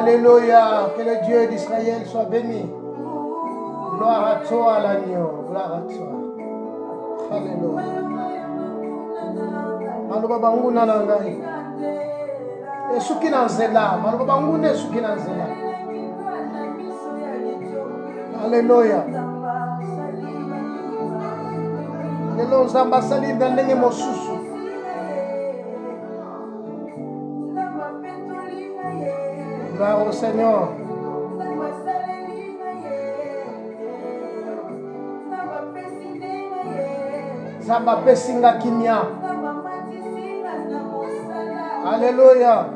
Alléluia. Que le Dieu d'Israël soit béni. Gloire à toi, l'agneau. Gloire à toi. Alléluia. Maloba bangu na ngai. Esuki na nzela. Maloba bangu ne esuki na nzela. Alléluia. Lelo nzamba sali ndenge mosusu. Gloire au Seigneur. Zamba pesinga kimia. Alléluia.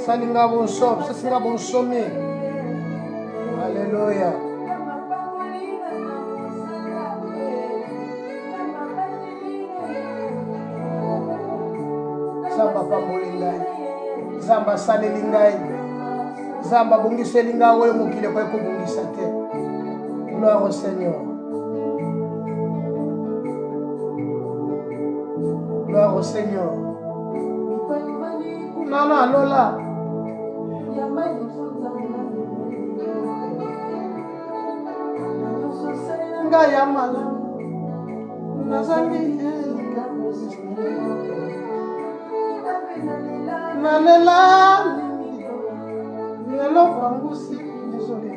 Salinga bonso, salinga bonsomi. Alléluia. Zamba pamolingai. Zamba salelingai. Zamba bungiselinga we mukile kwa kubungisa te. Gloire au Seigneur. Gloire au Seigneur. Nana Lola. Nga yamala. Nazangi nalela lelo pangusi désolé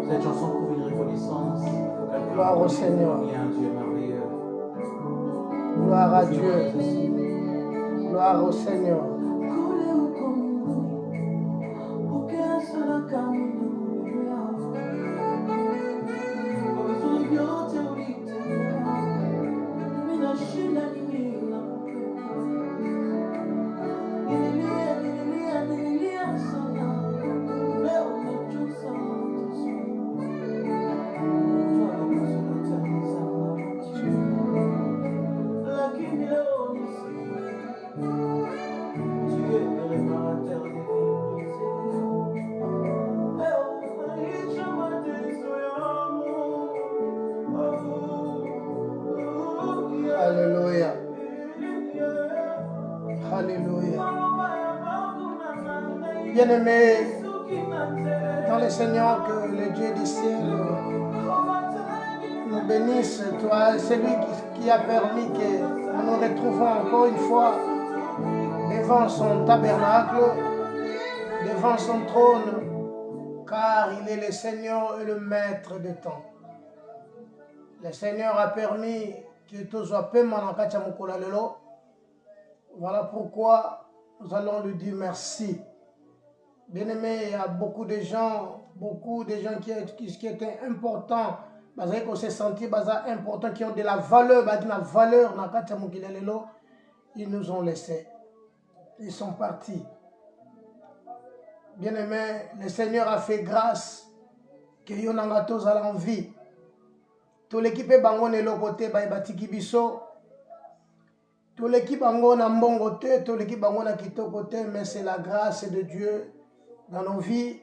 Cette chanson trouve une reconnaissance. Gloire au Seigneur. Il y a un Dieu merveilleux. Gloire à Dieu. Gloire au Seigneur. Alléluia. Alléluia. Bien-aimé dans le Seigneur, que le Dieu du ciel nous bénisse. Toi, celui qui a permis que nous nous retrouvons encore une fois devant son tabernacle, devant son trône, car il est le Seigneur et le Maître des temps. Le Seigneur a permis que tout soit paiement dans Katia Mukula Lelo. Voilà pourquoi nous allons lui dire merci. Bien aimé, il y a beaucoup de gens qui étaient importants, qu'on s'est senti importants, qui ont de la valeur, dans Katia Mukula Lelo. Ils nous ont laissés. Ils sont partis. Bien aimé, le Seigneur a fait grâce que yon a tous à l'envie. Tout l'équipe est bango ne côté batiki biso. Tout l'équipe bango na mbongo te, tout l'équipe bango na kito côté, mais c'est la grâce de Dieu dans nos vies.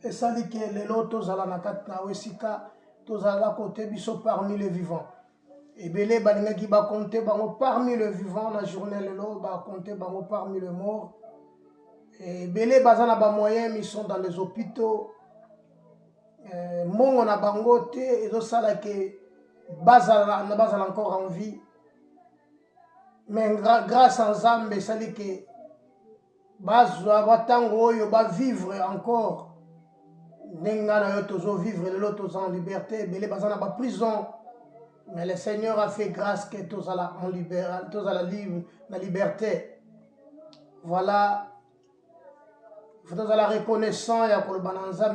Et ça dit que les lotos à la nakata wesika, tous à la côté biso parmi les vivants. Et belé balinga qui va compter bango parmi les vivants la journée le lot va compter bango parmi les morts. Et belé bazana ba moyens ils sont dans les hôpitaux. Mongo na bango te et ça là que bazala encore en vie. Mais grâce à Nzambe ça dit que bazwa batango yo ba vivre encore. Nenga na yo tozo vivre le lot tozo en liberté belé bazana ba prison. Mais le Seigneur a fait grâce que tous à la liberté. Voilà. Vous êtes à la reconnaissance,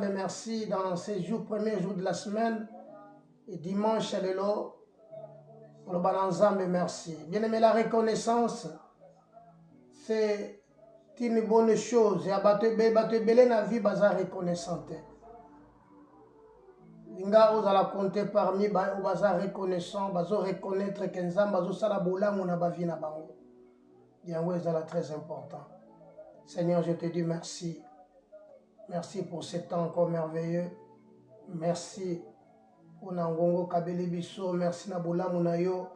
mais merci dans ces jours, premiers jours de la semaine, et dimanche, mais merci. Bien aimé, la reconnaissance, c'est une bonne chose. Et à Batebele, la vie, baza reconnaissante. Linga ozala compter parmi baza reconnaissant, bazo reconnaître que Nzamba bazo sala bolango na ba vie na bango. Yango ezala très important. Seigneur, je te dis merci. Merci pour ce temps encore merveilleux. Merci pour Nangongo Kabeli Biso, merci na bolango na yo.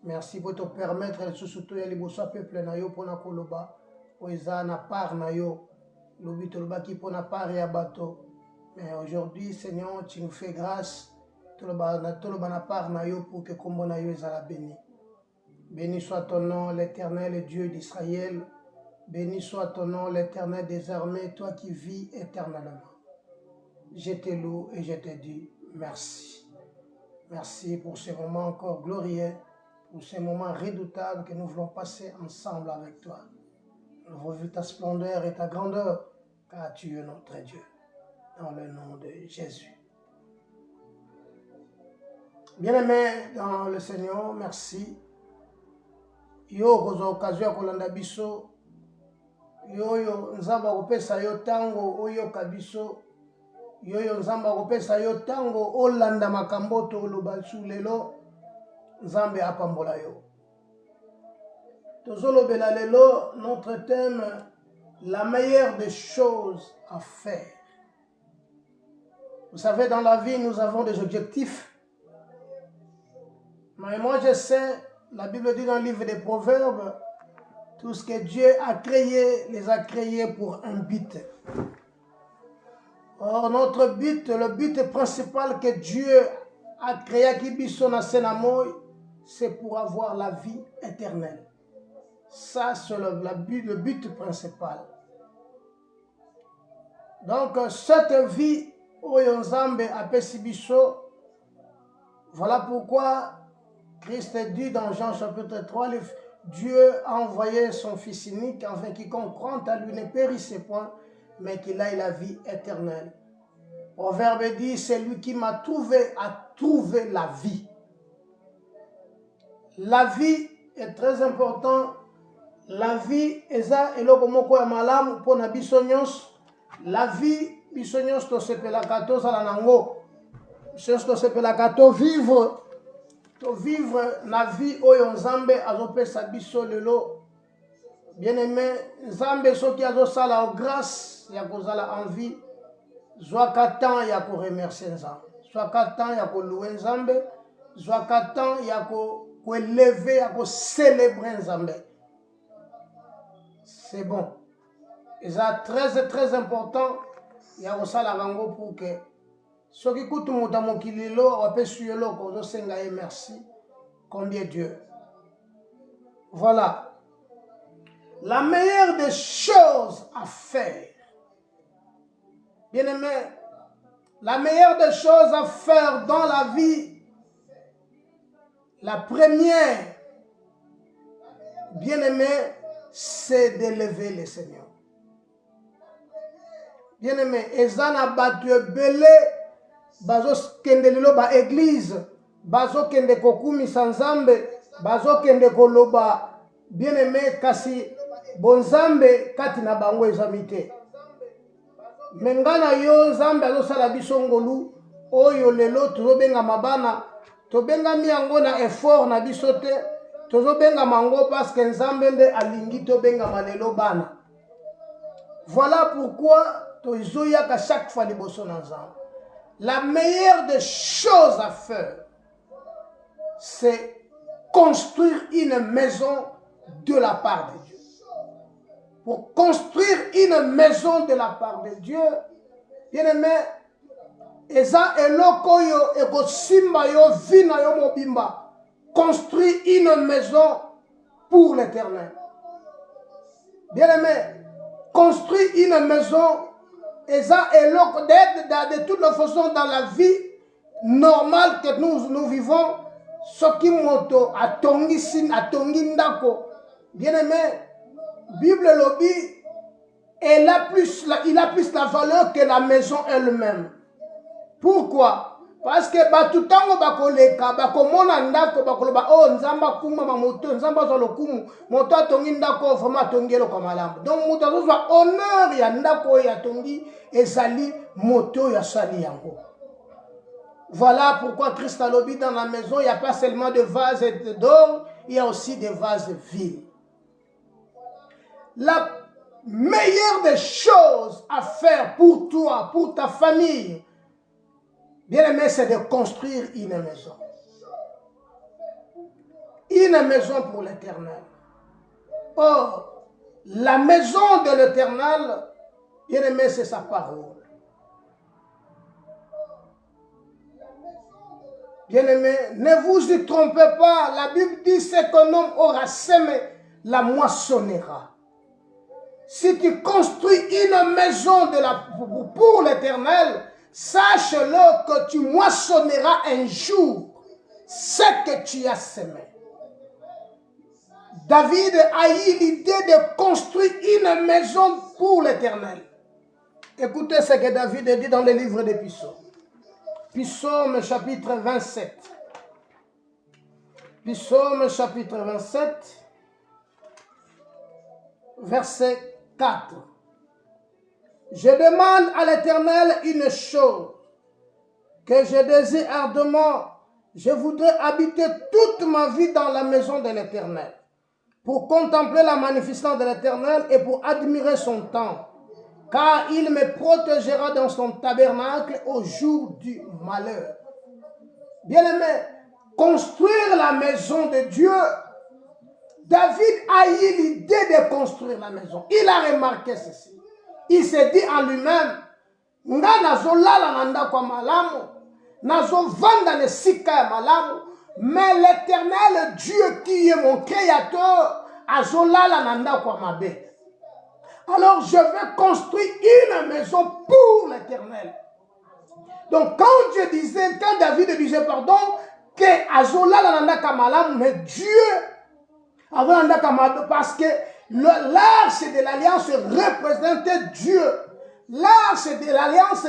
Merci pour te permettre de surtout ya liboso peuple na yo pona koloba. Oeza na part na yo. Lobi toloba ki pona part ya bato. Mais aujourd'hui, Seigneur, tu nous fais grâce. Tout le part na yo pour que kombo na yo ezala béni. Béni soit ton nom, l'Éternel Dieu d'Israël. Béni soit ton nom, l'Éternel des armées, toi qui vis éternellement. Je te loue et je te dis merci. Merci pour ce moment encore glorieux, pour ce moment redoutable que nous voulons passer ensemble avec toi. Nous voulons vivre ta splendeur et ta grandeur, car tu es notre Dieu. Dans le nom de Jésus. Bien-aimé dans le Seigneur, merci. Yo kozo occasion kolanda biso. Yo nzamba kopesa yo tango oyo kabiso. Yo nzamba kopesa yo tango olanda makambo to lobasu lelo. Nzambe apambola yo. Tozolo bela lelo, notre thème, la meilleure des choses à faire. Vous savez, dans la vie, nous avons des objectifs. Mais moi, je sais, la Bible dit dans le livre des Proverbes, tout ce que Dieu a créé, les a créés pour un but. Or, notre but, le but principal que Dieu a créé, c'est pour avoir la vie éternelle. Ça, c'est le but principal. Donc, cette vie, voilà pourquoi Christ dit dans Jean chapitre 3, Dieu a envoyé son Fils unique afin quiconque croit à lui ne périsse point, mais qu'il ait la vie éternelle. Proverbe dit, c'est lui qui m'a trouvé a trouvé la vie. La vie est très importante. La vie est la vie bisognos to sepelakato salanango. Bisognos to sepelakato vivre. To vivre la vie oyo Nzambe azopesa biso lelo. Bien aimé, Nzambe soki azosala o grâce ya kozala en vie. Zwaka temps ya ko remercier Nzambe. Zwaka temps ya ko louer Nzambe. Zwaka temps ya ko élever, ya ko célébrer Nzambe. C'est bon. Et ça très très important. Il y a aussi la rango pour que ceux qui écoutent mon kililo, on peut suivre l'eau, qu'on senga et merci. Combien Dieu. Voilà. La meilleure des choses à faire, bien-aimé, la meilleure des choses à faire dans la vie, la première, bien-aimé, c'est d'élever le Seigneur. Bien-aimé, ezana batu ebele bazo kende lelo ba église, bazo kende kokumisa Nzambe, bazo kende koloba, bien-aimé, kasi bonzambe kati na bango ezami te. Mengana yo Nzambe azosala biso ngolu oyo lelo tozobenga mabana, tobengami yango na effort na biso te, tozobenga mango parce que Nzambe nde alingi tobengama lelo bana. Voilà pourquoi tozoyaka chaque fois liboso na Nzambe. La meilleure des choses à faire, c'est construire une maison de la part de Dieu. Pour construire une maison de la part de Dieu, bien-aimé, eza eloko yo ekosimba yo vina yo mobimba. Construire une maison pour l'Éternel. Bien-aimé, construire une maison, eza eloko de toutes les façons dans la vie normale que nous vivons, soki moto atongi ndako, bien-aimé, Bible lobby, il a plus la valeur que la maison elle-même. Pourquoi? Parce que batutango bakoleka bakomona ndako bakoloba oh Nzamba kuma mamoto Nzamba zo lokumu moto atongi ndako vraiment atongelo kwa malamu. Donc moto azozwa honneur ya ndako ya tongi ezali moto ya sali yango. Voilà pourquoi Christ a lobby dans la maison, il n'y a pas seulement de vases d'or, il y a aussi des vases vides. La meilleure des choses à faire pour toi, pour ta famille, bien-aimé, c'est de construire une maison. Une maison pour l'Éternel. Or, la maison de l'Éternel, bien-aimé, c'est sa parole. Bien-aimé, ne vous y trompez pas. La Bible dit, ce qu'un homme aura semé, la moissonnera. Si tu construis une maison pour l'Éternel, sache-le que tu moissonneras un jour ce que tu as semé. David a eu l'idée de construire une maison pour l'Éternel. Écoutez ce que David dit dans le livre des Psaumes. Psaume chapitre 27. Psaume chapitre 27, verset 4. Je demande à l'Éternel une chose que je désire ardemment. Je voudrais habiter toute ma vie dans la maison de l'Éternel, pour contempler la magnificence de l'Éternel et pour admirer son temple, car il me protégera dans son tabernacle au jour du malheur. Bien-aimé, construire la maison de Dieu, David a eu l'idée de construire la maison. Il a remarqué ceci. Il s'est dit en lui-même, nga nazolala na ndako ya malamu, nazovanda na sika ya malamu, mais l'Éternel Dieu qui est mon créateur, azolala na ndako ya mabe. Alors je vais construire une maison pour l'Éternel. Donc quand David disait pardon, que azolala na ndako ya malamu, mais Dieu avant parce que l'arche de l'alliance représentait Dieu. L'arche de l'alliance,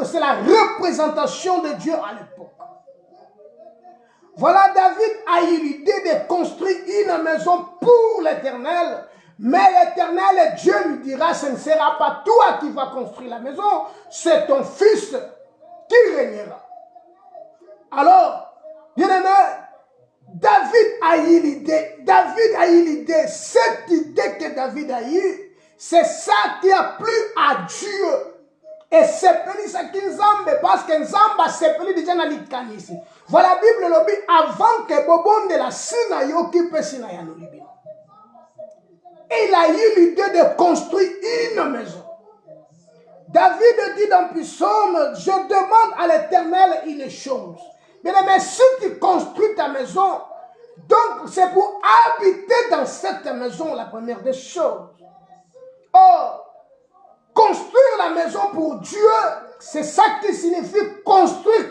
c'est la représentation de Dieu à l'époque. Voilà, David a eu l'idée de construire une maison pour l'Éternel. Mais l'Éternel, Dieu lui dira, ce ne sera pas toi qui vas construire la maison, c'est ton fils qui régnera. Alors, bien aimé, David a eu l'idée, cette idée que David a eue, c'est ça qui a plu à Dieu. Et c'est pris ça qui Nzambe, parce que Nzamba s'est pris déjà dans l'Ikani ici. Voilà, la Bible lobby avant que Bobon de la Sina y'occupe Sina Yanolibi. Et il a eu l'idée de construire une maison. David dit dans Psaume, je demande à l'Éternel une chose. Mais si tu construis ta maison, Donc, c'est pour habiter dans cette maison, la première des choses. Or, construire la maison pour Dieu, c'est ça qui signifie construire,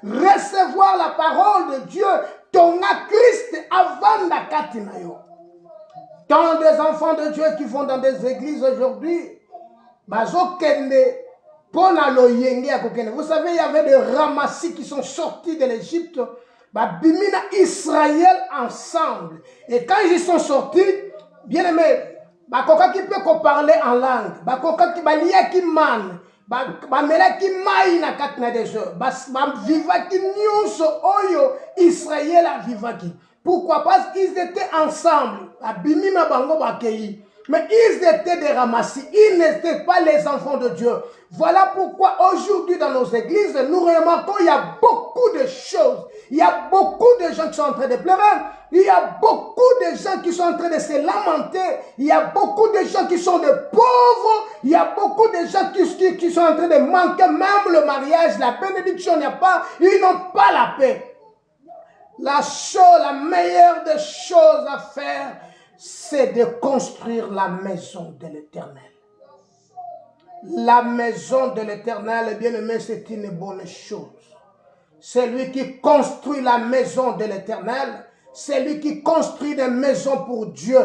recevoir la parole de Dieu, tonga Christ avant la katinayo. Tant des enfants de Dieu qui vont dans des églises aujourd'hui, vous savez, il y avait des ramassis qui sont sortis de l'Égypte, bimina Israël ensemble. Et quand ils sont sortis, bien aimé, bakoka qui peut parler en langue, bakoka qui balia qui man, bamela qui maï na katna des jeux, viva qui nyonso oyo Israël a viva qui. Pourquoi? Parce qu'ils étaient ensemble, bimina bango bakei. Mais ils étaient des ramassis, ils n'étaient pas les enfants de Dieu. Voilà pourquoi aujourd'hui dans nos églises, nous remarquons qu'il y a beaucoup de choses. Il y a beaucoup de gens qui sont en train de pleurer. Il y a beaucoup de gens qui sont en train de se lamenter. Il y a beaucoup de gens qui sont de pauvres. Il y a beaucoup de gens qui sont en train de manquer même le mariage, la bénédiction, il n'y a pas. Ils n'ont pas la paix. La meilleure des choses à faire, c'est de construire la maison de l'Éternel. La maison de l'Éternel, bien aimé, c'est une bonne chose. Celui qui construit la maison de l'Éternel, c'est lui qui construit des maisons pour Dieu.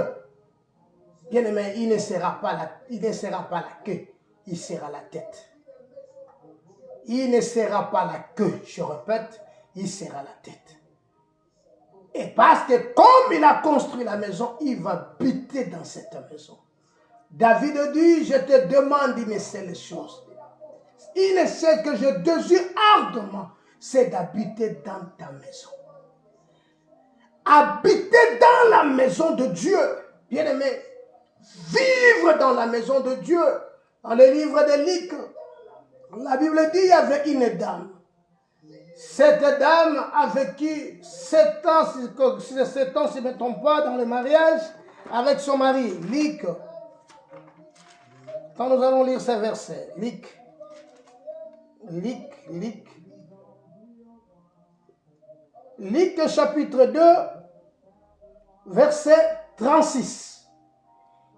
Bien aimé, il ne sera pas la queue, il sera la tête. Il ne sera pas la queue, je répète, il sera la tête. Et parce que comme il a construit la maison, il va habiter dans cette maison. David dit, je te demande une seule chose. Une seule que je désire ardemment, c'est d'habiter dans ta maison. Habiter dans la maison de Dieu. Bien aimé, vivre dans la maison de Dieu. Dans le livre de Luc, la Bible dit, il y avait une dame. Cette dame a vécu 7 ans, si je ne me trompe pas, dans le mariage avec son mari. Luc. Quand nous allons lire ces versets, Luc chapitre 2, verset 36.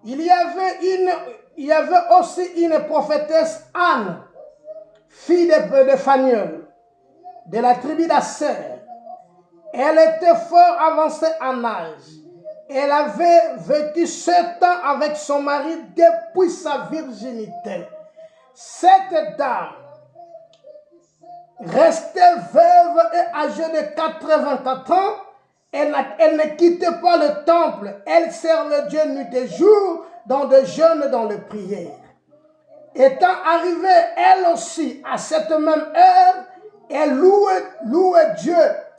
Il y avait aussi une prophétesse Anne, fille de Phanuel, de la tribu d'Asser. Elle était fort avancée en âge. Elle avait vécu 7 ans avec son mari depuis sa virginité. Cette dame restait veuve et âgée de 84 ans. Elle ne quittait pas le temple. Elle servait Dieu nuit et jour dans des jeûnes, dans les prières. Étant arrivée elle aussi à cette même heure, elle louait Dieu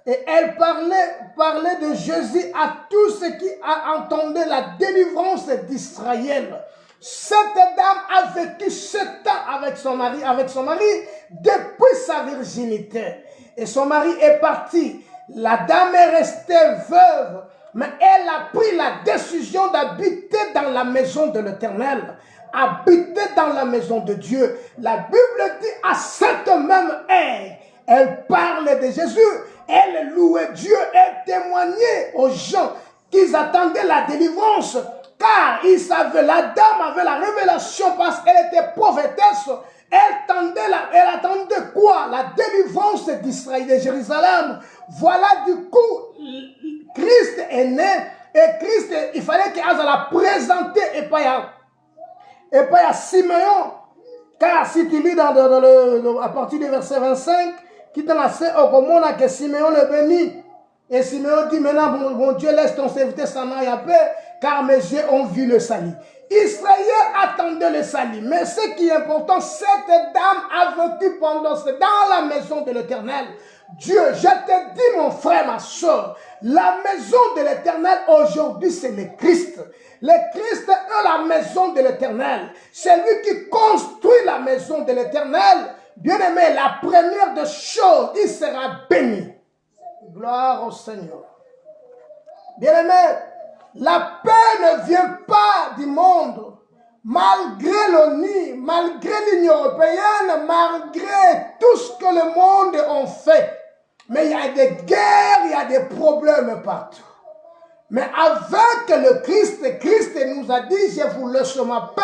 et elle parlait de Jésus à tous ceux qui entendaient la délivrance d'Israël. Cette dame a vécu 7 ans avec son mari depuis sa virginité. Et son mari est parti. La dame est restée veuve, mais elle a pris la décision d'habiter dans la maison de l'Éternel. Habiter dans la maison de Dieu. La Bible dit à cette même heure, elle parle de Jésus, elle louait Dieu, elle témoignait aux gens qu'ils attendaient la délivrance, car ils savaient, la dame avait la révélation parce qu'elle était prophétesse. Elle attendait quoi? La délivrance d'Israël, de Jérusalem. Voilà, du coup, Christ est né, et Christ, il fallait qu'il aille la présenter et pas à Simeon. Car si tu lis à partir du verset 25, qui t'a laissé au commandement que Simeon le bénit. Et Simeon dit maintenant, mon Dieu, laisse ton serviteur s'en aller à paix, car mes yeux ont vu le salut. Israël attendait le salut. Mais ce qui est important, cette dame a vécu pendant ce dans la maison de l'Éternel. Dieu, je te dis, mon frère, ma soeur, la maison de l'Éternel aujourd'hui, c'est le Christ. Le Christ est la maison de l'Éternel. C'est lui qui construit la maison de l'Éternel. Bien aimé, la première des choses, il sera béni. Gloire au Seigneur. Bien aimé, la paix ne vient pas du monde. Malgré l'ONU, malgré l'Union européenne, malgré tout ce que le monde a fait. Mais il y a des guerres, il y a des problèmes partout. Mais avec le Christ, Christ nous a dit, je vous laisse ma paix,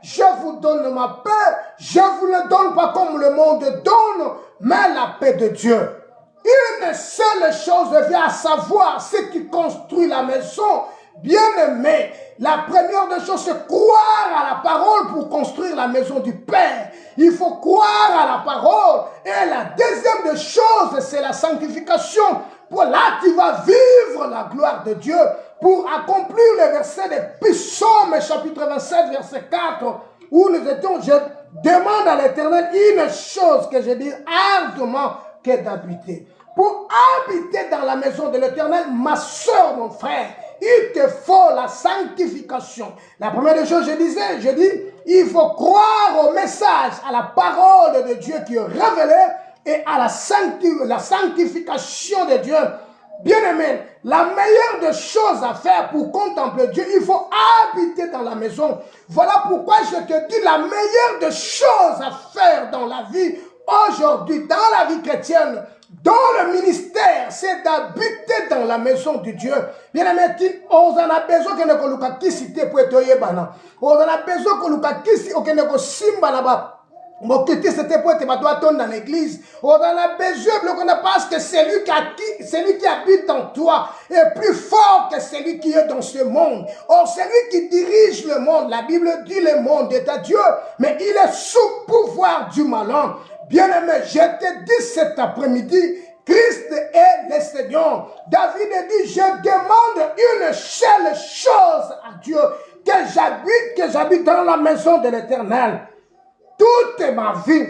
je vous donne ma paix, je vous le donne pas comme le monde donne, mais la paix de Dieu. Une seule chose vient à savoir, ce qui construit la maison, bien-aimé. La première des choses, c'est croire à la parole pour construire la maison du Père. Il faut croire à la parole. Et la deuxième des choses, c'est la sanctification. Pour là, tu vas vivre la gloire de Dieu. Pour accomplir le verset de Psaume, chapitre 27, verset 4, où nous étions, je demande à l'Éternel une chose que je dis ardemment, que d'habiter. Pour habiter dans la maison de l'Éternel, ma soeur, mon frère, il te faut la sanctification. La première des choses, je dis, il faut croire au message, à la parole de Dieu qui est révélée et à la sanctification de Dieu. Bien-aimé, la meilleure des choses à faire pour contempler Dieu, il faut habiter dans la maison. Voilà pourquoi je te dis la meilleure des choses à faire dans la vie aujourd'hui, dans la vie chrétienne, dans le ministère, c'est d'habiter dans la maison de Dieu. Bien-aimé, on a besoin que nous ayons cité pour être yébana. On a besoin que nous ayons simba là-bas. C'était pour être dans l'église. On a besoin parce que celui qui habite en toi est plus fort que celui qui est dans ce monde. Or, celui qui dirige le monde, la Bible dit le monde est à Dieu, mais il est sous pouvoir du malin. Bien-aimé, je te dis cet après-midi, Christ est le Seigneur. David dit, je demande une seule chose à Dieu, que j'habite dans la maison de l'Éternel toute ma vie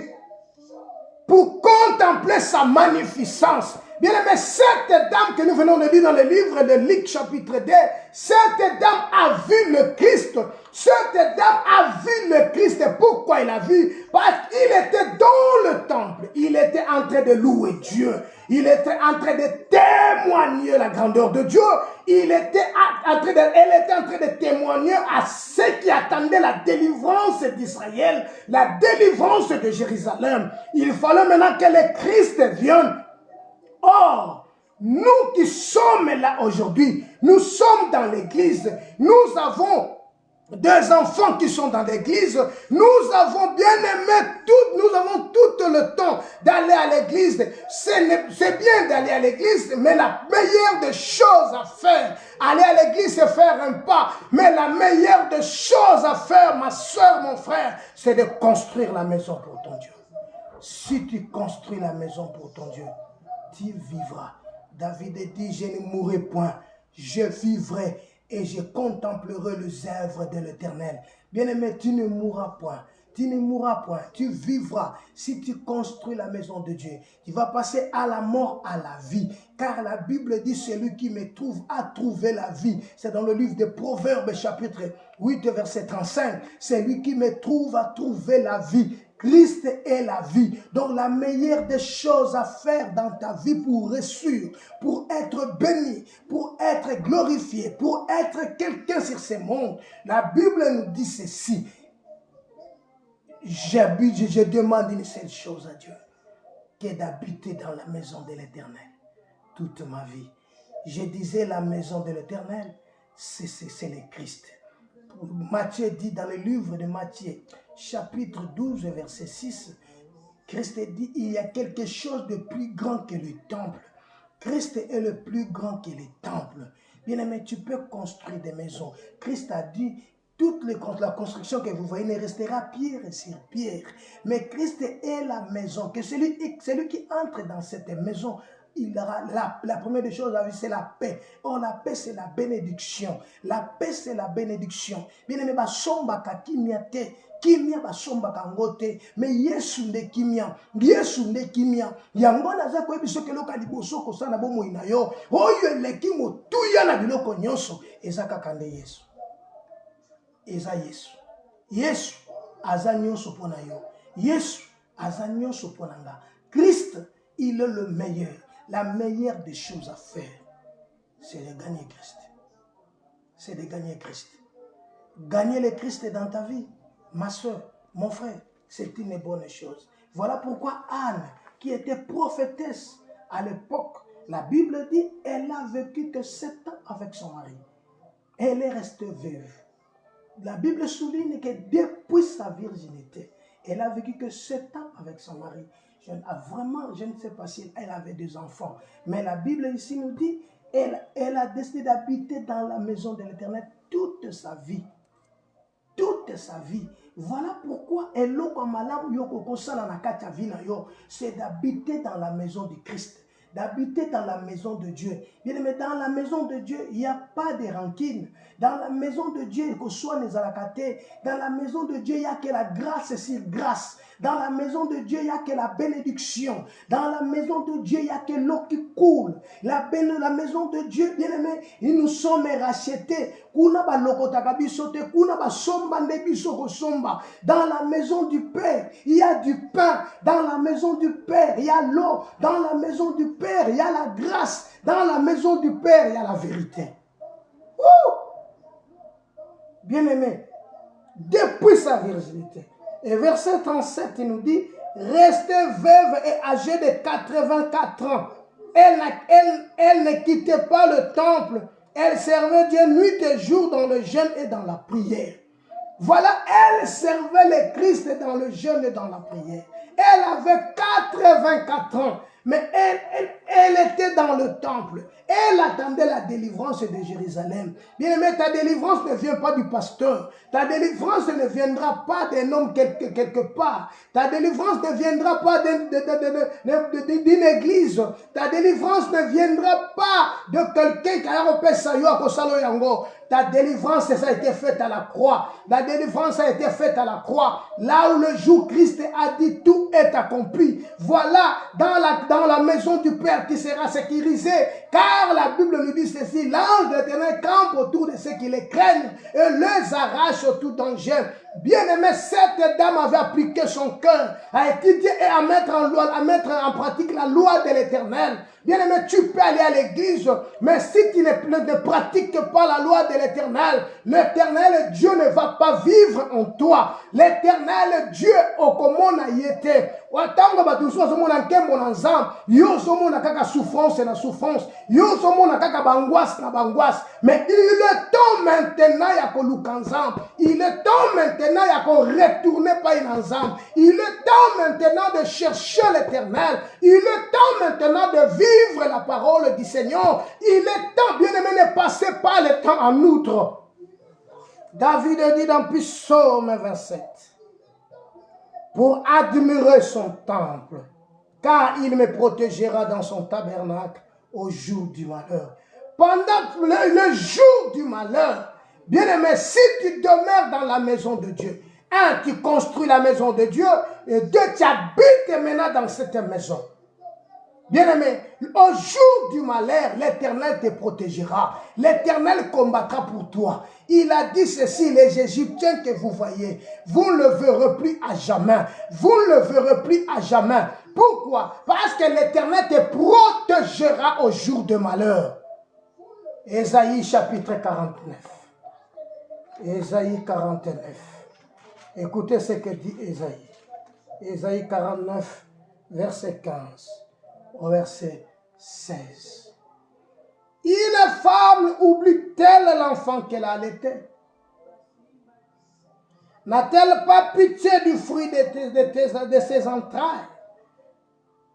pour contempler sa magnificence. Bien aimé, cette dame que nous venons de lire dans le livre de Luc chapitre 2, cette dame a vu le Christ. Cette dame a vu le Christ. Pourquoi il a vu? Parce qu'il était dans le temple. Il était en train de louer Dieu. Il était en train de témoigner la grandeur de Dieu. Elle était en train de témoigner à ceux qui attendaient la délivrance d'Israël, la délivrance de Jérusalem. Il fallait maintenant que le Christ vienne. Or, nous qui sommes là aujourd'hui, nous sommes dans l'église, nous avons des enfants qui sont dans l'église, nous avons bien aimé nous avons tout le temps d'aller à l'église. C'est bien d'aller à l'église, mais la meilleure des choses à faire, aller à l'église c'est faire un pas, mais la meilleure des choses à faire, ma soeur, mon frère, c'est de construire la maison pour ton Dieu. Si tu construis la maison pour ton Dieu, tu vivras. David dit, je ne mourrai point, je vivrai et je contemplerai les œuvres de l'Éternel. Bien-aimé, tu ne mourras point. Tu ne mourras point, tu vivras. Si tu construis la maison de Dieu, tu vas passer à la mort, à la vie. Car la Bible dit, celui qui me trouve a trouvé la vie. C'est dans le livre de Proverbes, chapitre 8, verset 35. Celui qui me trouve a trouvé la vie. Christ est la vie. Donc la meilleure des choses à faire dans ta vie pour réussir, pour être béni, pour être glorifié, pour être quelqu'un sur ce monde, la Bible nous dit ceci. Je demande une seule chose à Dieu, qui est d'habiter dans la maison de l'Éternel toute ma vie. Je disais la maison de l'Éternel, c'est le Christ. Matthieu dit dans le livre de Matthieu, chapitre 12, verset 6, Christ dit, il y a quelque chose de plus grand que le temple. Christ est le plus grand que les temples. Bien-aimé, tu peux construire des maisons. Christ a dit, la construction que vous voyez ne restera pierre sur pierre. Mais Christ est la maison. Que celui qui entre dans cette maison, il aura la première des choses, c'est la paix. Or, la paix, c'est la bénédiction. La paix, c'est la bénédiction. Bien-aimé, basomba kakimiate. Kimia basomba kangote, mais Yesu nde kimia, Yesu nde kimia. Yango naza ko ebiso ke loka liboso ko sana bomo inayo. Oyo eleki motuya na biloko nyonso ezaka kande Yesu. Eza Yesu. Yesu aza nyonso pona yo. Yesu aza nyonso pona nga. Christ, il est le meilleur. La meilleure des choses à faire, c'est de gagner Christ. C'est de gagner Christ. Gagner le Christ dans ta vie. Ma soeur, mon frère, c'est une bonne chose. Voilà pourquoi Anne, qui était prophétesse, À l'époque, la Bible dit, elle a vécu que 7 ans avec son mari. Elle est restée veuve. La Bible souligne que depuis sa virginité, elle a vécu que 7 ans avec son mari. Je ne sais pas si elle avait des enfants, mais la Bible ici nous dit, elle a décidé d'habiter dans la maison de l'Éternel toute sa vie. Toute sa vie. Voilà pourquoi c'est d'habiter dans la maison du Christ, d'habiter dans la maison de Dieu. Bien aimé, dans la maison de Dieu, il n'y a pas de rancune. Dans la maison de Dieu, dans la maison de Dieu, il n'y a que la grâce sur grâce. Dans la maison de Dieu, il n'y a que la bénédiction. Dans la maison de Dieu, il n'y a que l'eau qui coule. La maison de Dieu, bien aimé, nous sommes rachetés. Dans la maison du Père, il y a du pain. Dans la maison du Père, il y a l'eau. Dans la maison du Père, il y a la grâce. Dans la maison du Père, il y a la vérité. Bien aimé, depuis sa virginité. Et verset 37, il nous dit, restez veuve et âgée de 84 ans. Elle ne quittait pas le temple. Elle servait Dieu nuit et jour dans le jeûne et dans la prière. Voilà, elle servait le Christ dans le jeûne et dans la prière. Elle avait 84 ans, mais elle était dans le temple. Elle attendait la délivrance de Jérusalem. Bien aimé, ta délivrance ne vient pas du pasteur. Ta délivrance ne viendra pas d'un homme quelque part. Ta délivrance ne viendra pas d'une église. Ta délivrance ne viendra pas de quelqu'un qui a repéré Sayo à Kosalo Yango. Ta délivrance, ça a été faite à la croix. La délivrance a été faite à la croix. Là où le jour Christ a dit tout est accompli. Voilà, dans la maison du Père qui sera sécurisée. Car la Bible nous dit ceci, l'ange de l'Éternel campe autour de ceux qui les craignent et les arrache au tout danger. Bien aimé, cette dame avait appliqué son cœur à étudier et à mettre en pratique la loi de l'Éternel. Bien aimé, tu peux aller à l'église, mais si tu ne pratiques pas la loi de l'Éternel, l'Éternel Dieu ne va pas vivre en toi. L'Éternel Dieu, au comment y était. Watango batuso somona nkembo na nzambe, yo somona kaka souffrance na souffrance, yo somona kaka bangoisse na bangoisse, mais il est temps maintenant ya koluka nzambe, il est temps maintenant ya ko retourner pa nzambe, il est temps maintenant de chercher l'Éternel, il est temps maintenant de vivre la parole du Seigneur, il est temps, bien aimé, ne passez pas le temps en outre. David dit dans Psaume 27, pour admirer son temple, car il me protégera dans son tabernacle au jour du malheur. Pendant le jour du malheur, bien aimé, si tu demeures dans la maison de Dieu, tu construis la maison de Dieu, et deux, tu habites maintenant dans cette maison. Bien aimé, au jour du malheur, l'Éternel te protégera. L'Éternel combattra pour toi. Il a dit ceci, les Égyptiens que vous voyez, vous ne le verrez plus à jamais. Vous ne le verrez plus à jamais. Pourquoi? Parce que l'Éternel te protégera au jour de malheur. Ésaïe chapitre 49. Ésaïe 49. Écoutez ce que dit Ésaïe. Ésaïe 49, verset 15. Au verset 16. Une femme oublie-t-elle l'enfant qu'elle a allaité? N'a-t-elle pas pitié du fruit de ses entrailles?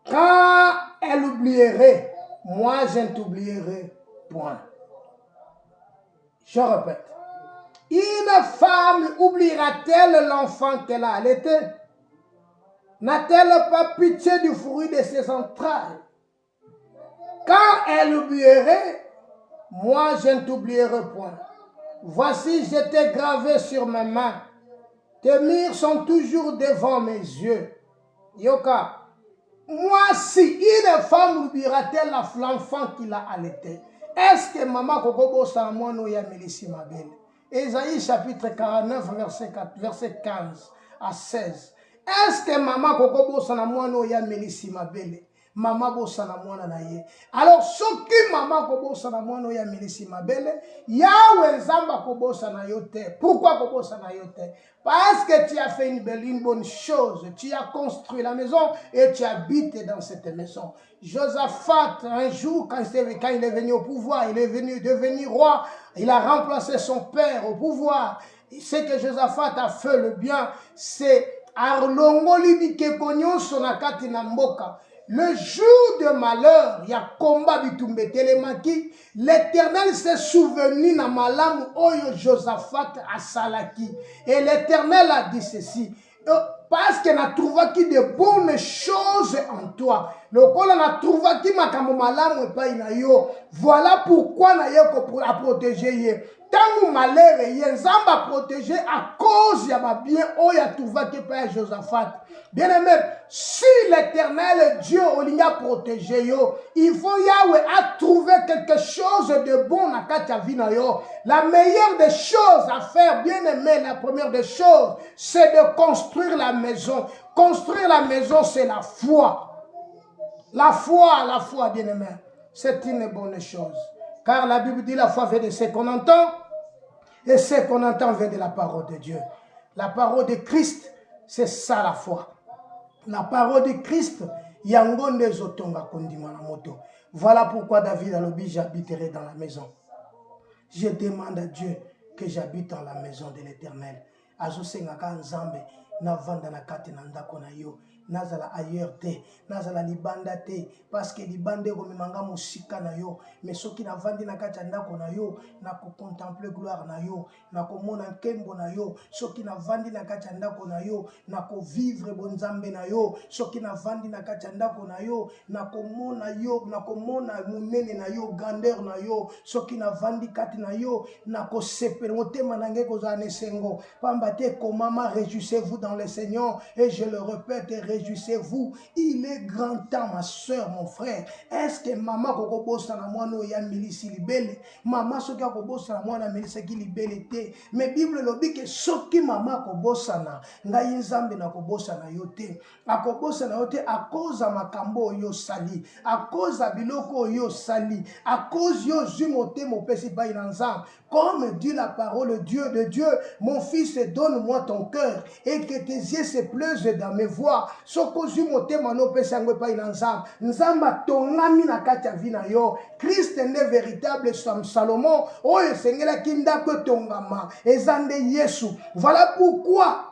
Quand elle oublierait, moi je ne t'oublierai point. Je répète. Une femme oubliera-t-elle l'enfant qu'elle a allaité? N'a-t-elle pas pitié du fruit de ses entrailles? Quand elle oublierait, moi je ne t'oublierai point. Voici, je t'ai gravé sur mes mains. Tes murs sont toujours devant mes yeux. Yoka, moi si une femme oubliera-t-elle l'enfant qu'il a allaité? Est-ce que maman Kokobo Samono Yamelisi Mabel? Ésaïe chapitre 49, verset 15 à 16. Est-ce que maman Kokobo Samono Yamelisi Mabel? Maman bosana mwana na ye. Alors soki maman ko bosana mwana ya milisi mabele, Yahweh nzamba ko bosana yo te. Pourquoi ko bosana yo te? Parce que tu as fait une bonne chose. Tu as construit la maison et tu habites dans cette maison. Josaphat, un jour, quand il est venu au pouvoir, il est venu devenir roi, il a remplacé son père au pouvoir. Ce que Josaphat a fait le bien, c'est Arlongoli Bikekonyo Sonakati Namboka. Le jour de malheur, il y a combat bitumbe telemaki, l'Éternel s'est souvenu na malam oyo Josaphat a salaki. Et l'Éternel a dit ceci, parce qu'elle a trouvé de bonnes choses en toi. Le col a trouvé qui m'a malam pas inayo. Voilà pourquoi na yo a protégé. Tant malheur et Zamba protégé à cause ya ba bien oya trouvé que par Josaphat. Bien aimé, si l'Éternel Dieu a protégé yo, il faut Yahweh a trouvé quelque chose de bon à Katia Vinayo. La meilleure des choses à faire, bien aimé, la première des choses, c'est de construire la maison. Construire la maison, c'est la foi. La foi, bien aimé, c'est une bonne chose. Car la Bible dit la foi vient de ce qu'on entend, et ce qu'on entend vient de la parole de Dieu. La parole de Christ, c'est ça la foi. La parole de Christ, yangonde zotonga kondima na moto. Voilà pourquoi David a dit, j'habiterai dans la maison. Je demande à Dieu que j'habite dans la maison de l'Éternel. Azosengaka nzambe na vanda na kati na ndako na yo. Nazala ailleurs te, nazala libanda te, parce que libande komemanga musika na yo, mais soki na vandi na kati ndako na yo, na ko contempler gloire na yo, na ko mona nkembo na yo, soki na vandi na kati ndako na yo, na ko vivre bonzambe na yo, soki na vandi na kati ndako na yo, na ko mona munene na yo, grandeur na yo, soki na vandi kati na yo, na ko sepela motema na nge kozala nesengo, pamba te komama, réjouissez-vous dans le Seigneur, et je le répète, réjouissez-vous, il est grand temps, ma soeur, mon frère. Est-ce que maman koko bossa na mwana ya milisi libele? Maman soki koko bossa na mwana milisi ki libele te. Mais Bible lobi que soki maman ko bossa na ngai nzambe na ko bossa na yo te. Akobossa na yo te a cause makambo yo sali, a cause biloko yo sali, a cause yo zumote mo pesi ba inanzam. Comme dit la parole de Dieu, mon fils, donne-moi ton cœur et que tes yeux se plaisent dans mes voies. Sokozu motema no pesa ngwe pa inanzam. Nzamba tongami na kati ya vina yo. Christ est véritable Salomon. Oyo sengela kinda ko tongama. Ezande Yesu. Voilà pourquoi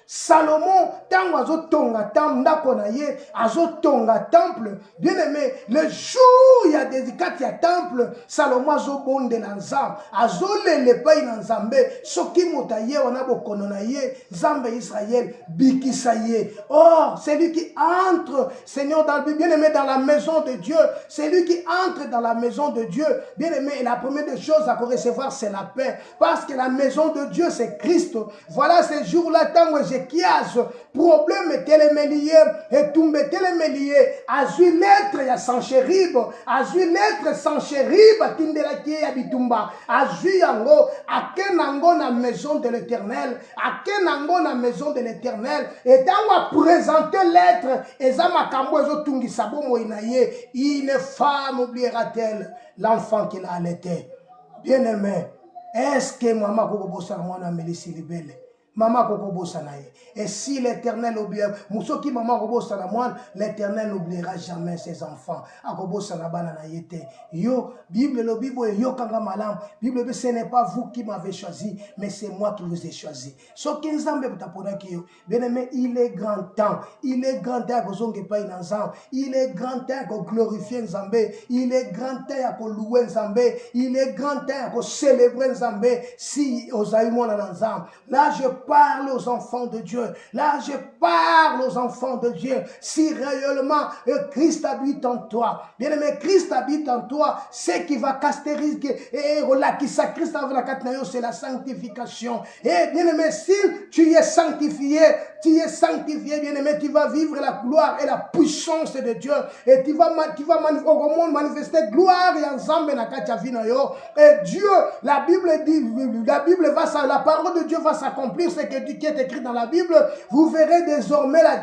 Salomon, tant azotonga ndako na ye, azotonga temple. Bien aimé, le jour il y a des quatre ya temple, Salomon azobonde na nzambe, azolele pa na nzambe, soki motaye wana bokono na ye, nzambe Israël bikisa ye. Or, celui qui entre, Seigneur, bien aimé, dans la maison de Dieu, celui qui entre dans la maison de Dieu, bien aimé, la première des choses à recevoir, c'est la paix. Parce que la maison de Dieu, c'est Christ. Voilà ces jours-là, tant que Ézéchias, problème télémélié, et tombe télémélié, azu lettre ya Sanchérib, azu lettre Sanchérib, tindelaki ya bitumba, azu yango, akenango na maison de l'Éternel, akenango na maison de l'Éternel, et tant à présenter lettre, ezama kambo ezo tungi sabo moinaye, une femme oubliera-t-elle l'enfant qu'il a allaité? Bien aimé, est-ce que maman koko bosa mwana melisi libele? Maman koko bosa naye. Et si l'Éternel oublie, musoki maman koko bosa na mwana, l'Éternel n'oubliera jamais ses enfants. Ako bosa na bana na yete. Yo, Bible le Bible yo kanga malam. Bible ce n'est pas vous qui m'avez choisi, mais c'est moi qui vous ai choisi. Soki nzambe butapona kiyo. Bien-aimé, il est grand temps. Il est grand temps ko zonge pa inanzam. Il est grand temps ko glorifier nzambe. Il est grand temps ko louer nzambe. Il est grand temps ko célébrer nzambe. Si ozaïmo na nzam. Là je parle aux enfants de Dieu. Là, je parle aux enfants de Dieu. Si réellement Christ habite en toi, bien aimé, Christ habite en toi, c'est qui va castériser et qui sacrifie c'est la sanctification. Et bien aimé, si tu es sanctifié, bien aimé, tu vas vivre la gloire et la puissance de Dieu. Et tu vas manifester gloire et ensemble na katia vina yo. Et Dieu, la Bible dit, la parole de Dieu va s'accomplir ce qui est écrit dans la Bible, vous verrez désormais la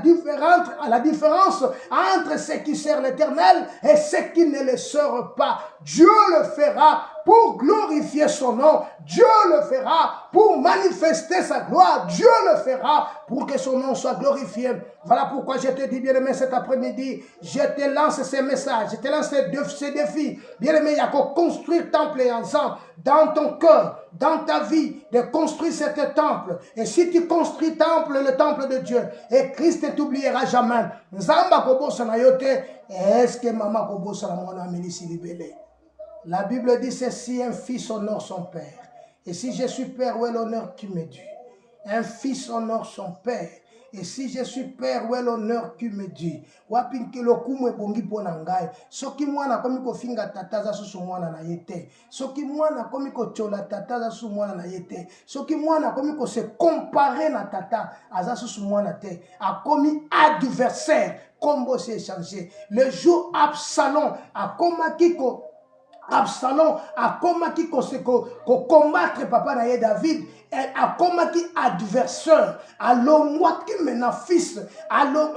différence entre ce qui sert l'Éternel et ce qui ne le sert pas. Dieu le fera pour glorifier son nom. Dieu le fera pour manifester sa gloire. Dieu le fera pour que son nom soit glorifié. Voilà pourquoi je te dis, bien-aimé, cet après-midi, je te lance ces messages, je te lance ces défis. Bien-aimé, il y a qu'à construire temple et ensemble dans ton cœur, dans ta vie, de construire ce temple. Et si tu construis le temple de Dieu, et Christ ne t'oubliera jamais. Nzamba kobosa na yote, est-ce que maman kobosa na mwana Melisi libélé? La Bible dit ceci, un fils honore son père. Et si je suis père, où est l'honneur qui me due? Un fils honore son père. Et si je suis père, où est l'honneur qui me due? Wapinki lokumu ebongi pona ngai. Soki mwana komi ko finga tataza susu mwana na yete. Soki mwana komi ko chola tataza susu mwana na yete. Soki mwana komi ko se comparer na tata aza susu mwana te. A komi adversaire. Combo s'est changé. Le jour Absalom a komaki ko Absalom a komaki ko combattre papa na ye David. A komaki adversaire. Alors moi qui mena fils. Alors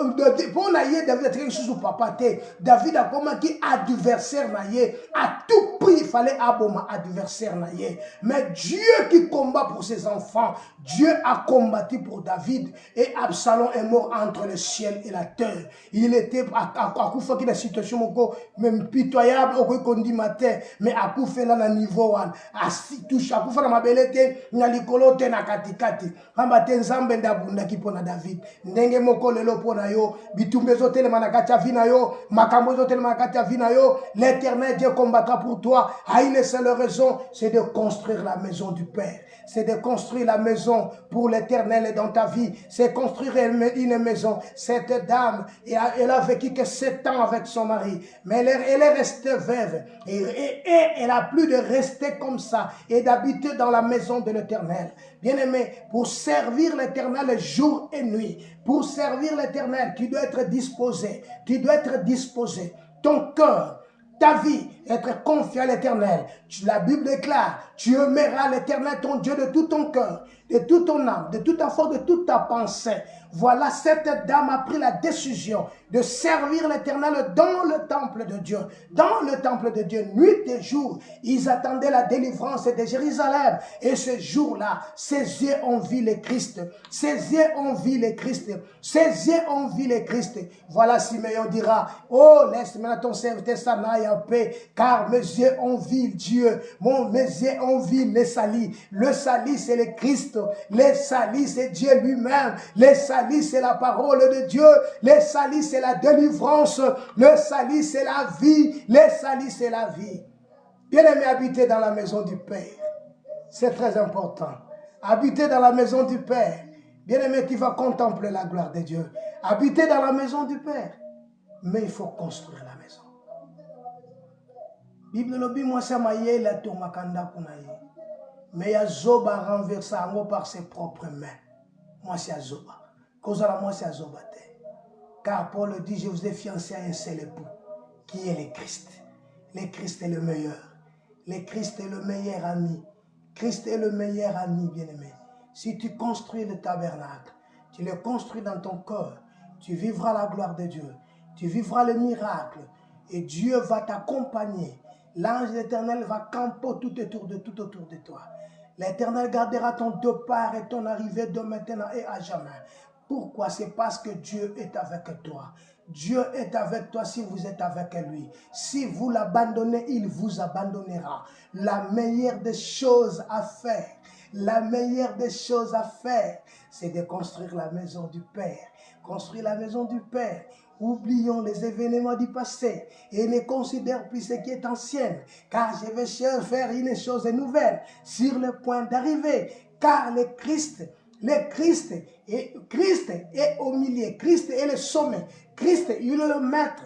pour na ye David a quelque chose au papa te. David a komaki adversaire na ye. À tout prix il fallait aboma adversaire na ye. Mais Dieu qui combat pour ses enfants. Dieu a combattu pour David. Et Absalom est mort entre le ciel et la terre. Il était à Koufa qui la situation même pitoyable au kondi matin. Mais à Koufa là na niveau 1. À si touche à Koufa na mabelete na likolo te na katikati. Hamba te nzambe ndabunda ki pona David. Ndenge moko lelo pona yo. Bitumbe zo telema na kati ya vina yo. Makambo zo telema na kati ya vina yo. L'Éternel Dieu combattra pour toi. A une seule raison, c'est de construire la maison du Père. C'est de construire la maison pour l'Éternel dans ta vie. C'est construire une maison. Cette dame, elle a vécu que 7 ans avec son mari. Mais elle est restée veuve. Et elle a plus de rester comme ça et d'habiter dans la maison de l'Éternel. Bien-aimé, pour servir l'Éternel jour et nuit, pour servir l'Éternel, tu dois être disposé. Tu dois être disposé. Ton cœur, ta vie, être confié à l'Éternel. La Bible déclare, tu aimeras l'Éternel, ton Dieu, de tout ton cœur, de toute ton âme, de toute ta force, de toute ta pensée. Voilà, cette dame a pris la décision de servir l'Éternel dans le temple de Dieu. Dans le temple de Dieu, nuit et jour, ils attendaient la délivrance de Jérusalem. Et ce jour-là, ses yeux ont vu le Christ. Ses yeux ont vu le Christ. Ses yeux ont vu le Christ. Voilà, Simeon dira, oh, laisse maintenant ton serviteur s'en aille en paix, car mes yeux ont vu Dieu. Mes yeux ont vu le salut. Le salut, c'est le Christ. Le salut, c'est Dieu lui-même. Le salut, c'est la parole de Dieu. Le salut, c'est la délivrance. Le salut, c'est la vie. Le salut, c'est la vie. Bien-aimé, habiter dans la maison du Père. C'est très important. Habiter dans la maison du Père. Bien-aimé, tu vas contempler la gloire de Dieu. Habiter dans la maison du Père. Mais il faut construire la maison. Bible lobi moi ça maye la to makanda kunaye. Mais ya zoba renversa ango par ses propres mains. Moi c'est zoba. Cause la moi c'est zoba te. Car Paul dit je vous ai fiancé à un seul époux qui est le Christ. Le Christ est le meilleur. Le Christ est le meilleur ami. Christ est le meilleur ami, bien-aimé. Si tu construis le tabernacle, tu le construis dans ton cœur, tu vivras la gloire de Dieu. Tu vivras le miracle. Et Dieu va t'accompagner. L'ange de l'Éternel va camper tout autour de toi. L'Éternel gardera ton départ et ton arrivée de maintenant et à jamais. Pourquoi? C'est parce que Dieu est avec toi. Dieu est avec toi si vous êtes avec lui. Si vous l'abandonnez, il vous abandonnera. La meilleure des choses à faire, la meilleure des choses à faire, c'est de construire la maison du Père. Construire la maison du Père. Oublions les événements du passé et ne considère plus ce qui est ancien, car je vais faire une chose nouvelle sur le point d'arriver, car le Christ est au milieu, Christ est le sommet, Christ il est le maître,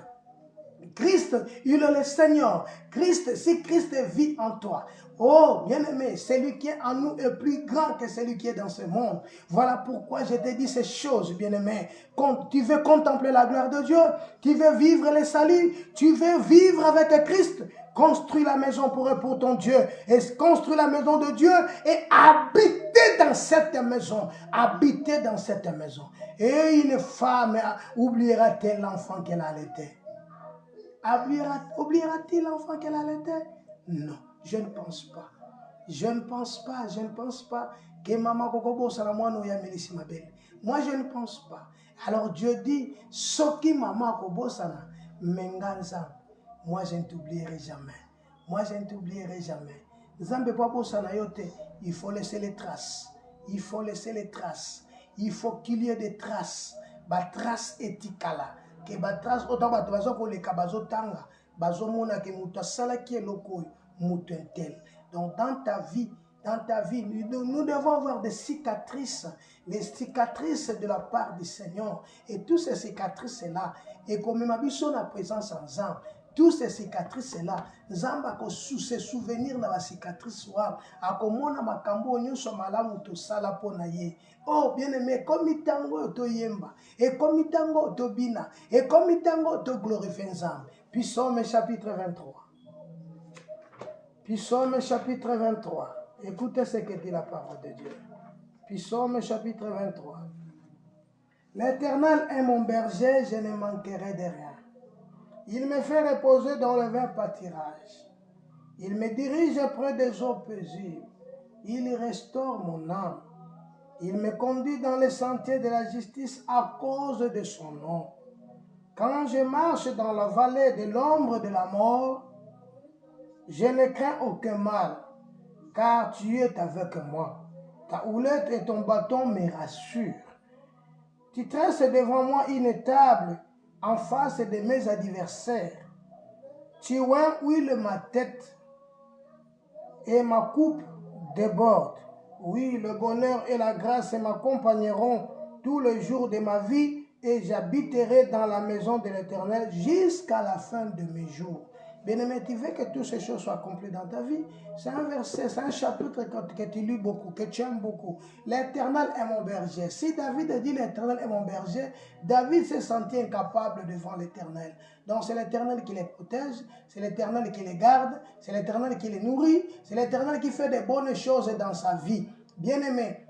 Christ il est le Seigneur, si Christ vit en toi, oh, bien-aimé, celui qui est en nous est plus grand que celui qui est dans ce monde. Voilà pourquoi je te dis ces choses, bien-aimé. Quand tu veux contempler la gloire de Dieu, tu veux vivre le salut, tu veux vivre avec Christ, construis la maison pour ton Dieu. Et construis la maison de Dieu et habiter dans cette maison, habiter dans cette maison. Et une femme oubliera-t-elle l'enfant qu'elle a allaité? Oubliera-t-il l'enfant qu'elle a allaité? Non, je ne pense pas. Je ne pense pas que maman Kokobo Salamouano Yamelisi ma belle. Moi, je ne pense pas. Alors Dieu dit, Soki maman Kobo Sana, Menganza, moi je ne t'oublierai jamais. Moi je ne t'oublierai jamais. Zambe Pabo Sana Yote, il faut laisser les traces. Il faut laisser les traces. Il faut qu'il y ait des traces. Ba traces éthicales. Que ba traces autant ba bazo ko le kabazo tanga. Bazo mona ke muta sala ki eloko mutentel. Donc dans ta vie, nous devons avoir des cicatrices, les cicatrices de la part du Seigneur. Et toutes ces cicatrices-là, et comme ma biso la présence en Zam, toutes ces cicatrices-là, Zamba ko se souvenir na la cicatrice wa, akomona makambo nyonso malamu to sala pona ye. Oh bien-aimé, comme itango to yemba, et comme itango to bina, et comme itango to glorifier Zam. Psaume chapitre 23. Psaume chapitre 23. Écoutez ce que dit la parole de Dieu. Psaume chapitre 23. L'Éternel est mon berger, je ne manquerai de rien. Il me fait reposer dans le vert pâturage. Il me dirige près des eaux paisibles. Il restaure mon âme. Il me conduit dans les sentiers de la justice à cause de son nom. Quand je marche dans la vallée de l'ombre de la mort, je ne crains aucun mal, car tu es avec moi. Ta houlette et ton bâton me rassurent. Tu dresses devant moi une table en face de mes adversaires. Tu huiles ma tête et ma coupe déborde. Oui, le bonheur et la grâce m'accompagneront tous les jours de ma vie et j'habiterai dans la maison de l'Éternel jusqu'à la fin de mes jours. Bien-aimé, tu veux que toutes ces choses soient accomplies dans ta vie? C'est un verset, c'est un chapitre que tu lis beaucoup, que tu aimes beaucoup. L'Éternel est mon berger. Si David dit l'Éternel est mon berger, David s'est senti incapable devant l'Éternel. Donc c'est l'Éternel qui les protège, c'est l'Éternel qui les garde, c'est l'Éternel qui les nourrit, c'est l'Éternel qui fait des bonnes choses dans sa vie. Bien-aimé,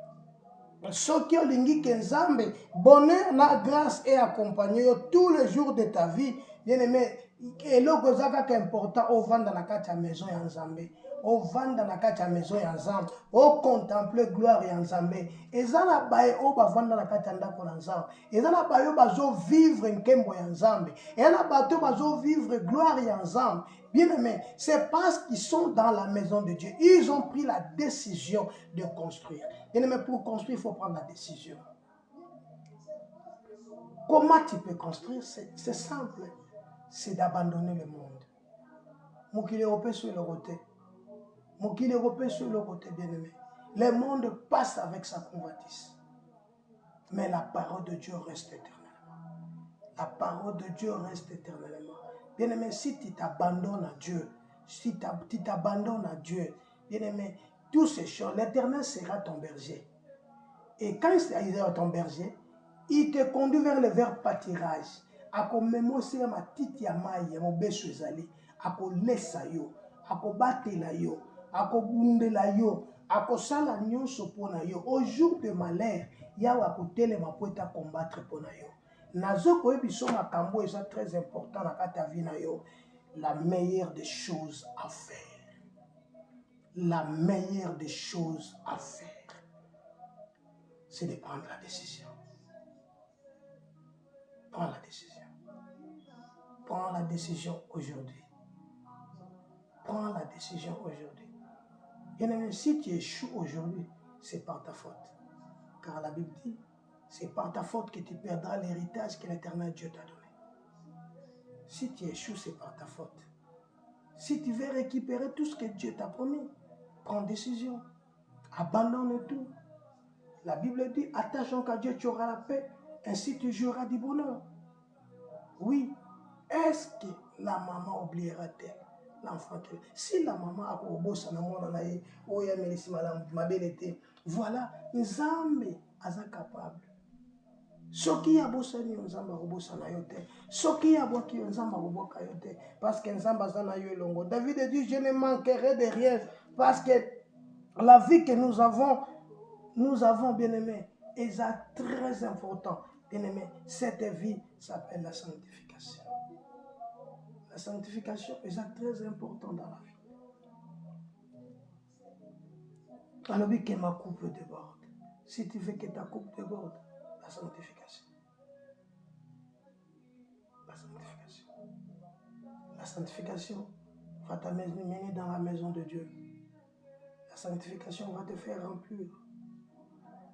soki olingi ke Nzambe, bonheur, la grâce est accompagnée tous les jours de ta vie. Bien-aimé, eloko ezaka ka important ovanda na kati ya maison ya Nzambe, ovanda na kati ya maison ya Nzambe, o contempler gloire ya Nzambe. Eza na baye o bavanda na kati ya ndako na Nzambe, eza na baye bazo vivre nkembo ya Nzambe, eza na bato bazo vivre gloire ya Nzambe. Bien-aimé, c'est parce qu'ils sont dans la maison de Dieu. Ils ont pris la décision de construire. Bien-aimé, pour construire, il faut prendre la décision. Comment tu peux construire? C'est simple. C'est d'abandonner le monde. Mokili européen sur le côté. Mokili européen sur le côté, bien-aimé. Le monde passe avec sa convoitise. Mais la parole de Dieu reste éternellement. La parole de Dieu reste éternellement. Bien-aimé, si tu t'abandonnes à Dieu, si tu t'abandonnes à Dieu, bien-aimé, tous ces choses, l'Éternel sera ton berger. Et quand il sera ton berger, il te conduit vers le vert pâturage. Ako memose ma titi ya mai ya mobeso ezali. Ako lesa yo, ako batela yo, ako bundela yo, ako sala nyonso pona yo. Au jour de malheur, yawa ako telema po eta combattre pona yo. Nazo koyebi so makambo eza très important na kati ya vie na yo. La meilleure des choses à faire. La meilleure des choses à faire, c'est de prendre la décision. Prends la décision. Prends la décision aujourd'hui. Prends la décision aujourd'hui. Bien-aimé, si tu échoues aujourd'hui, c'est par ta faute. Car la Bible dit, c'est par ta faute que tu perdras l'héritage que l'Éternel Dieu t'a donné. Si tu échoues, c'est par ta faute. Si tu veux récupérer tout ce que Dieu t'a promis, prends décision. Abandonne tout. La Bible dit, attachons qu'à Dieu, tu auras la paix, ainsi tu jouiras du bonheur. Oui. Est-ce que la maman oubliera-t-elle l'enfant qu'elle... Si la maman a obosa na mona na ye, oya melisi ma belete, voilà, Nzambe aza capable. Soki ya bosa ni Nzambe obosa na yo te. Soki ya boki Nzambe oboka yo te, parce que Nzambe aza na yo longo. David dit, je ne manquerai de rien, parce que la vie que nous avons, Nous avons, bien-aimé, et ça très important, bien-aimé, cette vie s'appelle la sanctification. La sanctification est très important dans la vie. Alors, que ma coupe déborde. Si tu veux que ta coupe déborde, la sanctification. La sanctification. La sanctification va t'amener dans la maison de Dieu. La sanctification va te faire remplir.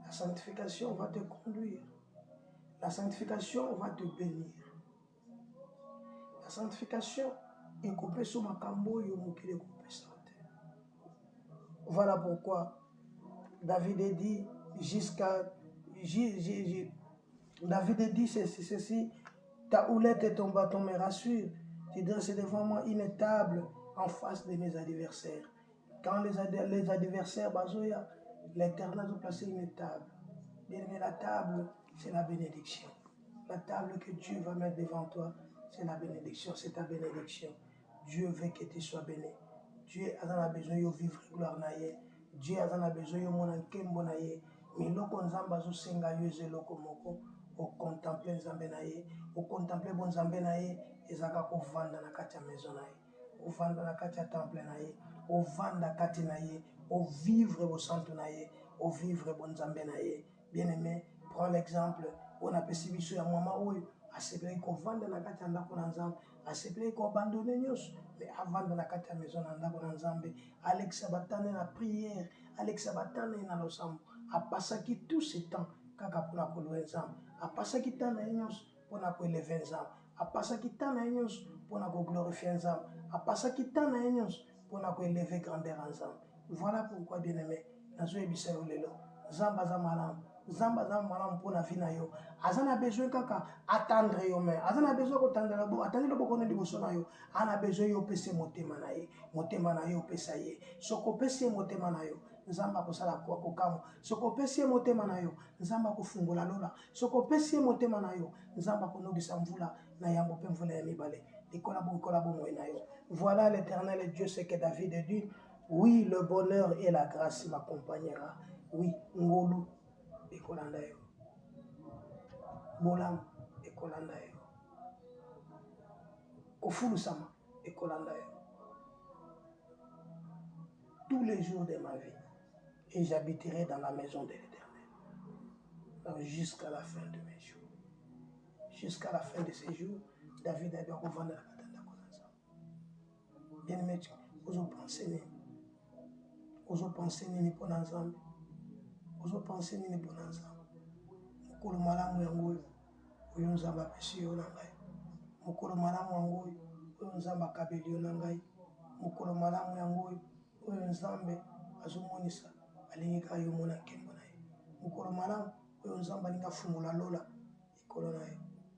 La sanctification va te conduire. La sanctification va te bénir. La sanctification est coupée sur ma cambo et au Voilà pourquoi David dit David dit ceci, ta houlette et ton bâton me rassurent. Tu dresses devant moi une table en face de mes adversaires. Quand les adversaires, l'Éternel a placé une table. Bien, la table, c'est la bénédiction. La table que Dieu va mettre devant toi, c'est la bénédiction, c'est ta bénédiction. Dieu veut que tu sois béni. Dieu a besoin de vivre gloire naïe. Dieu a besoin de mon enkembo naïe. Mais loko nzamba zo senga yoze loko moko, o contempler nzambe naïe, o contempler bon nzambe naïe, ezaka ko vanda na kati ya maison naïe, o vanda na kati ya temple naïe, o vanda kati naïe, o vivre au centre naïe, o vivre bon nzambe naïe. Bien-aimé, prends l'exemple, on a perçu biso ya mama oyo, asepelaki kovanda na kati ya ndako na nzambe, asepelaki koabandone nyonso, mais avanda na kati ya maison na ndako na nzambe, alekisa batane na prière, alekisa batane na losambo, apasaki tout ce temps kaka mpona kolwa nzambe, apasaki temps na ye nyonso mpona koeleve nzambe, apasaki temps na ye nyonso mpona koglorifie nzambe, apasaki temps na ye nyonso mpona koeleve grandeur ya nzambe. Voilà pourquoi, bien-aimé, nazoyebisa yo lelo, nzambe aza malamu. Nzambe aza malamu mpona vi na yo. Aza na besoin kaka atendre yo me. Aza na besoin kotandela bo, atandi loboko na liboso na yo. Ana besoin yo pese motema na ye. Motema na yo pesa ye. Soko pese motema na yo, nzambe akosala kwa kokamo. Soko pese motema na yo, nzambe akofungola lola. Soko pese motema na yo, nzambe akonogisa mvula na yambo pe mvula ya mibale. Likola bo moye na yo. Voilà l'Éternel Dieu, ce que David dit. Oui, le bonheur et la grâce m'accompagnera. Oui, ngolu ekolanda yo. Bolam ekolanda yo. Kofulu sama ekolanda yo. Tous les jours de ma vie, et j'habiterai dans la maison de l'Éternel jusqu'à la fin de mes jours. Jusqu'à la fin de ces jours, David a dit qu'on va dans la katanda konanza. Bien aimé, vous pensez ni pour l'ensemble. Vous pensez ni pour l'ensemble. Mukolo malamu yango oyo nzamba pesi yo na ngai. Mukolo malamu yango oyo nzamba kabeli yo na ngai. Mukolo malamu yango oyo nzambe azomonisa alingi ka yo mona nkembo na ye. Mukolo malamu oyo nzamba alingi afungola lola likolo na ye.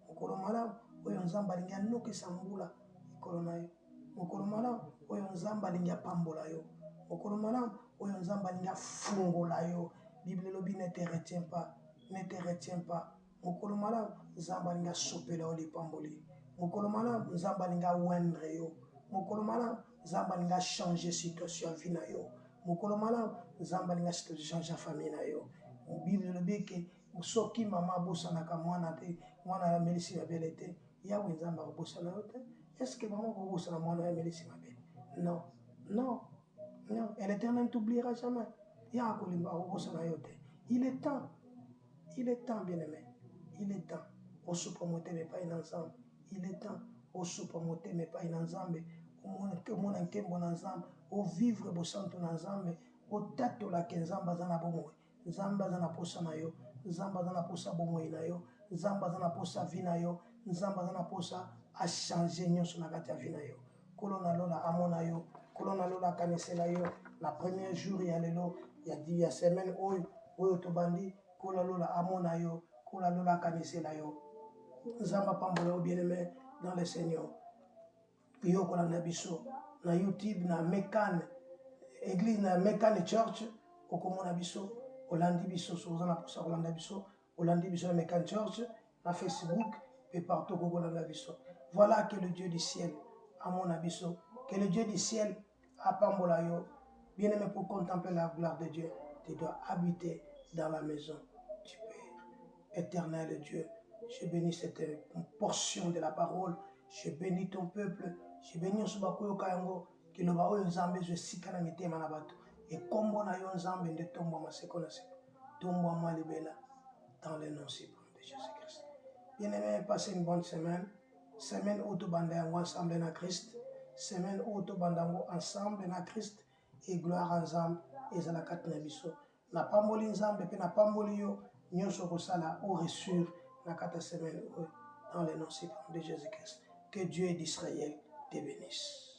Mukolo malamu oyo nzamba alingi anokisa mbula likolo na ye. Mukolo malamu oyo nzamba alingi apambola yo. Mukolo malamu oyo nzamba alingi afungola yo. Bible lobi ne te retiens pas. Ne te retiens pas. Mukolo malamu nzamba alingi asopela yo lipamboli. Mukolo malamu nzamba alingi awendre yo. Mukolo malamu nzamba alingi achanger situation ya vie na yo. Mukolo malamu nzamba alingi changer famille na yo. Bible lobi ke soki mama abosanaka mwana te, mwana ya melisi mabele te, yawe nzamba akobosana yo te. Est-ce que maman akobosana mwana ya melisi mabele? Non, non, non. Et l'Éternel ne t'oubliera jamais. Ya akolimba akobosana yo te. Il est temps, bien-aimé. Il est temps. Au supramoté mais pas ensemble. Il est temps. Au supramoté mais pas ensemble. Au mon enkembo ensemble. Au vivre bo santo ensemble. Au tato la kenzamba zana bomo. Nzamba zana posa na yo. Nzamba zana posa bomo na yo. Nzamba zana posa vi na yo. Nzamba zana posa a changer nyonso na kati ya vi na yo. Kolona lola amona yo. Kolona lola kanesela yo. La premier jour ya lelo ya semaine oyo tobandi kola lola amona yo. Kola lola kanesela yo. Nzamba pambola yo bien-aimé dans le Seigneur. Yo kola na biso na YouTube na Mekane église na Mekane Church okomona biso olandi biso sozana posa kolanda biso olandi biso na Mekane Church na Facebook et partout kokolanda biso. Voilà que le Dieu du ciel amona biso, que le Dieu du ciel apambola yo. Bien-aimé, pour contempler la gloire de Dieu, tu dois habiter dans la maison du Père. Éternel Dieu, je bénis cette portion de la parole. Je bénis ton peuple. Je bénis Subakoyo Kayango. Qui le va nzambe je sikana mitema na bato. Et kombo na yo nzambe nde tombo maseko na seko. Tombo ma libela dans le nom suprême de Jésus-Christ. Bien-aimés, passez une bonne semaine. Semaine où tu bandango ensemble na Christ. Semaine où tu bandango ensemble na Christ. Et gloire ensemble. Et ça la katna biso. Na pamboli nzambe pe na pamboli yo. Nyonso kosala au reçu na kata semaine dans le nom suprême de Jésus-Christ. Que Dieu d'Israël te bénisse.